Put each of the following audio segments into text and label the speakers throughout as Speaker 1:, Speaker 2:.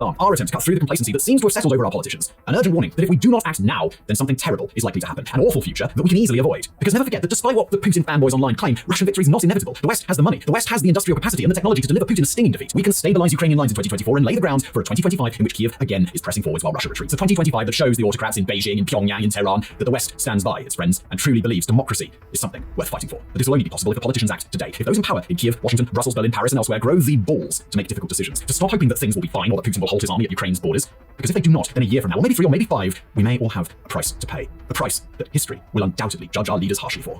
Speaker 1: our attempt to cut through the complacency that seems to have settled over our politicians. An urgent warning that if we do not act now, then something terrible is likely to happen. An awful future that we can easily avoid. Because never forget that despite what the Putin fanboys online claim, Russian victory is not inevitable. The West has the money, the West has the industrial capacity and the technology to deliver Putin a stinging defeat. We can stabilize Ukrainian lines in 2024 and lay the ground for a 2025 in which Kiev again is pressing forwards while Russia retreats. A 2025 that shows the autocrats in Beijing, in Pyongyang, in Tehran that the West stands by its friends and truly believes democracy is something worth fighting for. But this will only be possible if the politicians act today. If those in power in Kiev, Washington, Brussels, Berlin, Paris, and elsewhere grow the balls to make difficult decisions, to stop hoping that things will be fine or that Putin will halt his army at Ukraine's borders. Because if they do not, then a year from now, or maybe 3 or maybe 5, we may all have a price to pay. A price that history will undoubtedly judge our leaders harshly for.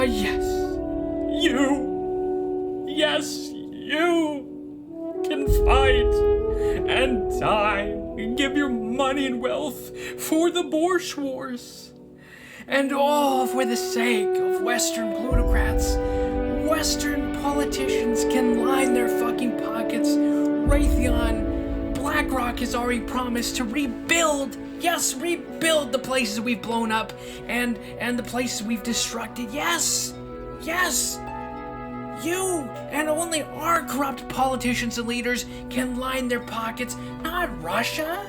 Speaker 2: Yes. You can fight and die and give your money and wealth for the Borscht Wars. And all for the sake of Western plutocrats. Western politicians can line their fucking pockets. Raytheon, BlackRock has already promised to rebuild, yes, rebuild the places we've blown up and the places we've destructed. Yes, you and only our corrupt politicians and leaders can line their pockets, not Russia.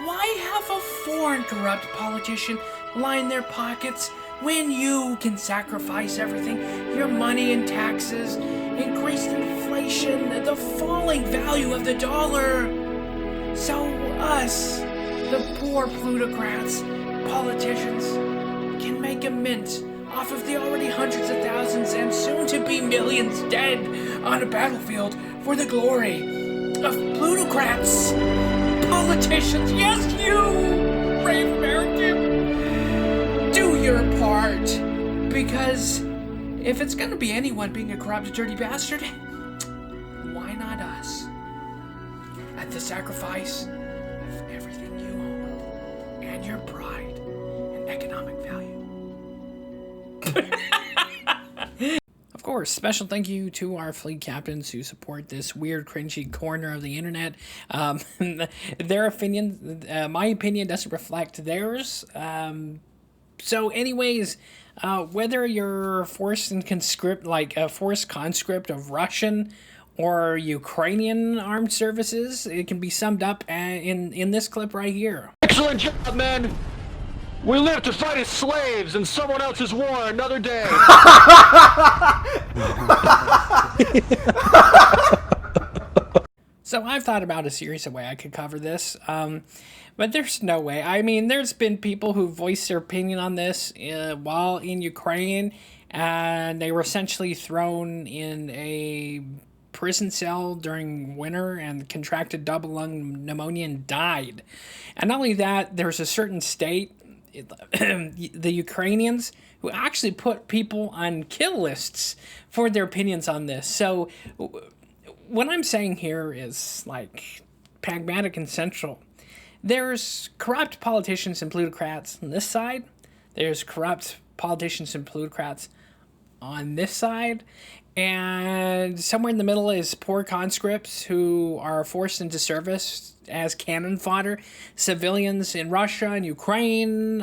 Speaker 2: Why have a foreign corrupt politician line their pockets when you can sacrifice everything, your money and taxes, increased inflation, the falling value of the dollar? So us, the poor plutocrats, politicians, can make a mint off of the already hundreds of thousands and soon to be millions dead on a battlefield for the glory of plutocrats. Politicians, yes, you, brave American, do your part, because if it's gonna be anyone being a corrupt, dirty bastard, why not us? At the sacrifice of everything you own and your pride and economic value. Of course, special thank you to our fleet captains who support this weird, cringy corner of the internet. Their opinion, my opinion, doesn't reflect theirs. So anyways, whether you're forced conscript of Russian or Ukrainian armed services, it can be summed up in this clip right here.
Speaker 3: Excellent job, men! We live to fight as slaves in someone else's war another day.
Speaker 2: So I've thought about a series of ways I could cover this, but there's no way. I mean, there's been people who voiced their opinion on this while in Ukraine, and they were essentially thrown in a prison cell during winter and contracted double lung pneumonia and died. And not only that, there's a certain state, the Ukrainians, who actually put people on kill lists for their opinions on this. So what I'm saying here is like pragmatic and central. There's corrupt politicians and plutocrats on this side. There's corrupt politicians and plutocrats on this side. And somewhere in the middle is poor conscripts who are forced into service as cannon fodder. Civilians in Russia and Ukraine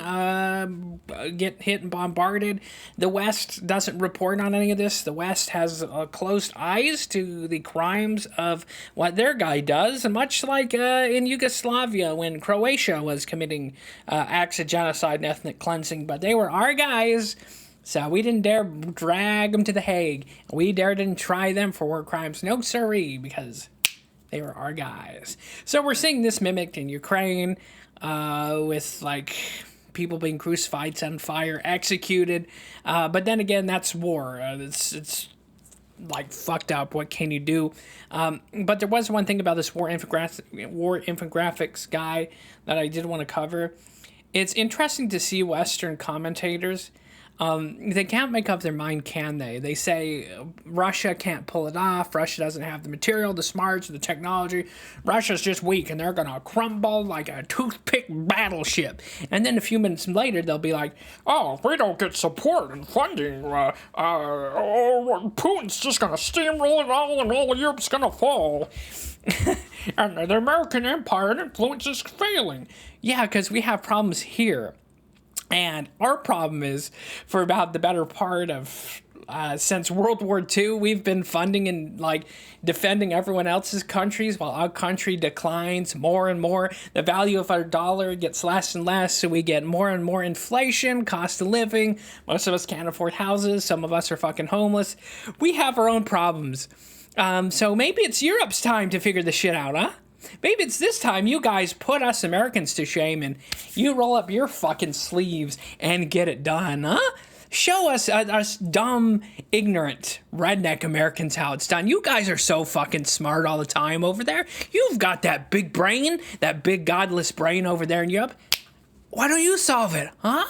Speaker 2: get hit and bombarded. The West doesn't report on any of this. The West has closed eyes to the crimes of what their guy does. And much like in Yugoslavia when Croatia was committing acts of genocide and ethnic cleansing. But they were our guys. So we didn't dare drag them to The Hague. We didn't try them for war crimes. No siree, because they were our guys. So we're seeing this mimicked in Ukraine with like people being crucified, set on fire, executed. But then again, that's war. It's like fucked up. What can you do? But there was one thing about this war infographics guy that I did want to cover. It's interesting to see Western commentators. They can't make up their mind, can they? They say Russia can't pull it off. Russia doesn't have the material, the smarts, the technology. Russia's just weak, and they're going to crumble like a toothpick battleship. And then a few minutes later, they'll be like, oh, if we don't get support and funding, Putin's just going to steamroll it all, and all of Europe's going to fall. And the American empire and influence is failing. Yeah, because we have problems here. And our problem is, for about the better part of Since World War II, we've been funding and like defending everyone else's countries while our country declines more and more. The value of our dollar gets less and less, so we get more and more inflation, cost of living. Most of us can't afford houses. Some of us are fucking homeless. We have our own problems. So maybe it's Europe's time to figure this shit out, huh? Maybe it's this time you guys put us Americans to shame and you roll up your fucking sleeves and get it done, huh? Show us, us dumb, ignorant, redneck Americans how it's done. You guys are so fucking smart all the time over there. You've got that big brain, that big godless brain over there in Europe. Why don't you solve it, huh?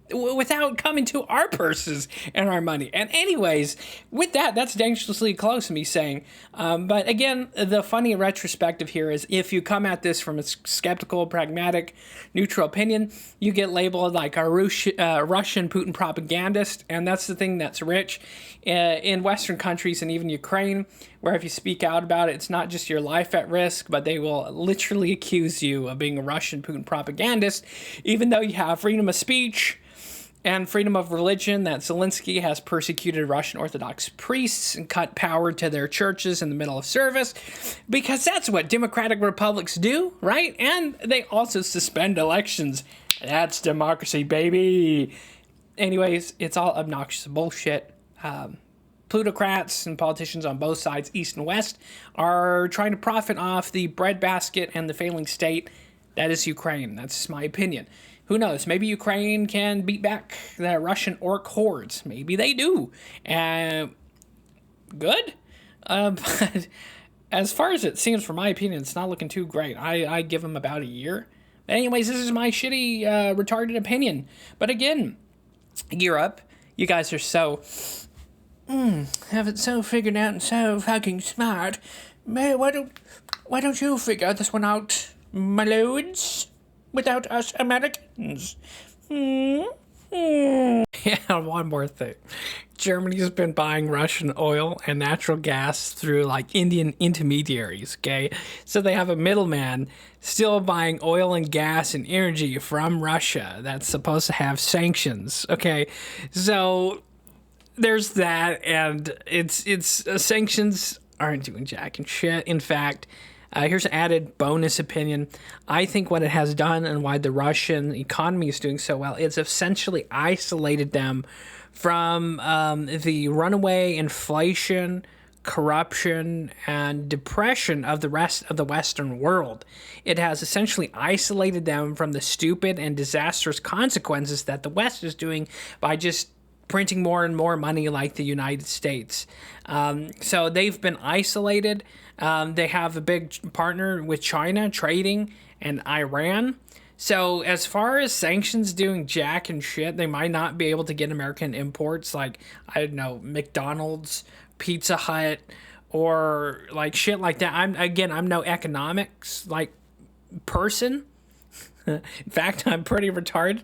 Speaker 2: Without coming to our purses and our money. And anyways, with that, that's dangerously close to me saying. But again, the funny retrospective here is if you come at this from a skeptical, pragmatic, neutral opinion, you get labeled like a Russian Putin propagandist. And that's the thing that's rich in Western countries and even Ukraine, where if you speak out about it, it's not just your life at risk, but they will literally accuse you of being a Russian Putin propagandist, even though you have freedom of speech and freedom of religion, that Zelensky has persecuted Russian Orthodox priests and cut power to their churches in the middle of service, because that's what democratic republics do, right? And they also suspend elections. That's democracy, baby. Anyways, it's all obnoxious bullshit. Plutocrats and politicians on both sides, East and West, are trying to profit off the breadbasket and the failing state that is Ukraine. That's my opinion. Who knows? Maybe Ukraine can beat back the Russian orc hordes. Maybe they do. Good. But as far as it seems, for my opinion, it's not looking too great. I give them about a year. Anyways, this is my shitty, retarded opinion. But again, Europe, you guys are so... have it so figured out and so fucking smart. Man, why don't you figure this one out, my lords? Without us Americans. Yeah, one more thing. Germany's been buying Russian oil and natural gas through like Indian intermediaries, okay? So they have a middleman still buying oil and gas and energy from Russia that's supposed to have sanctions, okay? So there's that, and it's sanctions aren't doing jack and shit. In fact, here's an added bonus opinion. I think what it has done and why the Russian economy is doing so well, it's essentially isolated them from the runaway inflation, corruption, and depression of the rest of the Western world. It has essentially isolated them from the stupid and disastrous consequences that the West is doing by just printing more and more money like the United States. So they've been isolated. They have a big partner with China trading and Iran. So as far as sanctions doing jack and shit, they might not be able to get American imports like, I don't know, McDonald's, Pizza Hut, or like shit like that. I'm no economics like person. In fact, I'm pretty retarded.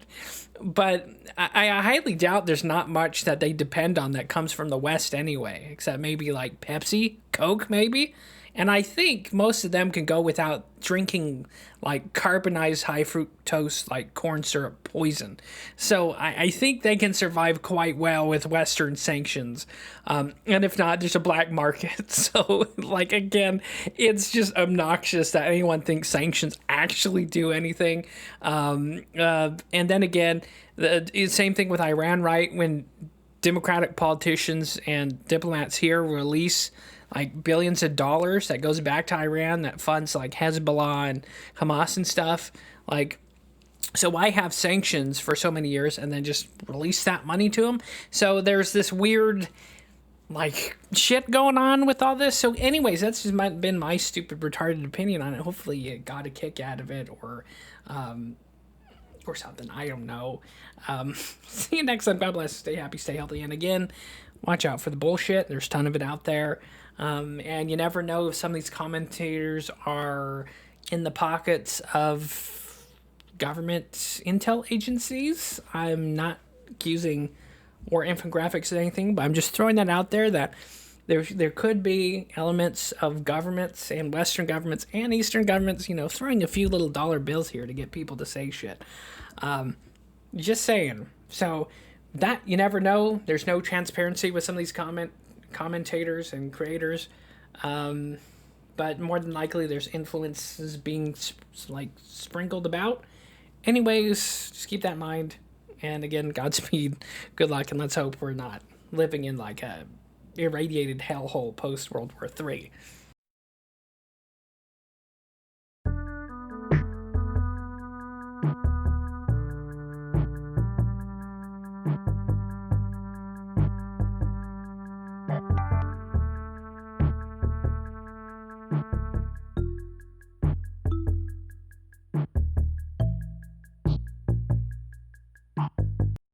Speaker 2: But I highly doubt there's not much that they depend on that comes from the West anyway, except maybe like Pepsi, Coke maybe. And I think most of them can go without drinking like carbonized high fructose like corn syrup poison. So I think they can survive quite well with Western sanctions. And if not, there's a black market. So like, again, it's just obnoxious that anyone thinks sanctions actually do anything. And then again, the same thing with Iran, right? When Democratic politicians and diplomats here release like billions of dollars that goes back to Iran that funds like Hezbollah and Hamas and stuff. Like, so why have sanctions for so many years and then just release that money to them? So there's this weird like shit going on with all this. So anyways, that's just been my stupid retarded opinion on it. Hopefully you got a kick out of it or something. I don't know. See you next time. God bless. Stay happy, stay healthy. And again, watch out for the bullshit. There's a ton of it out there. And you never know if some of these commentators are in the pockets of government intel agencies. I'm not accusing war infographics or anything, but I'm just throwing that out there that there could be elements of governments and Western governments and Eastern governments, you know, throwing a few little dollar bills here to get people to say shit. Just saying. So that you never know. There's no transparency with some of these commentators and creators. But more than likely there's influences being sprinkled about. Anyways, just keep that in mind. And again, Godspeed, good luck, and let's hope we're not living in like a irradiated hellhole post World War III.